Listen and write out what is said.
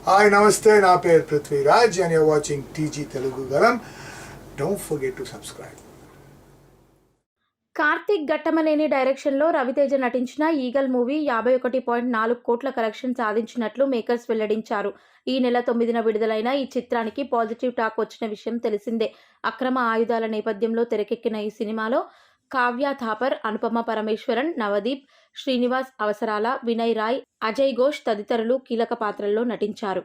Hi నమస్తే, నా పేరు Prithviraj and you're watching TG Telugu గలం. Don't forget to subscribe. Karthik Ghattamaneni డైరెక్షన్లో రవితేజ నటించిన ఈగల్ మూవీ 51.4 కోట్ల కలెక్షన్ సాధించినట్లు మేకర్స్ వెల్లడించారు. ఈ నెల 9న విడుదలైన ఈ చిత్రానికి పాజిటివ్ టాక్ వచ్చిన విషయం తెలిసిందే. అక్రమ ఆయుధాల నేపథ్యంలో తెరకెక్కిన ఈ సినిమాలో కావ్య థాపర్, అనుపమ పరమేశ్వరన్, నవదీప్, శ్రీనివాస్ అవసరాల, వినయ్ రాయ్, అజయ్ ఘోష్ తదితరులు కీలక పాత్రల్లో నటించారు.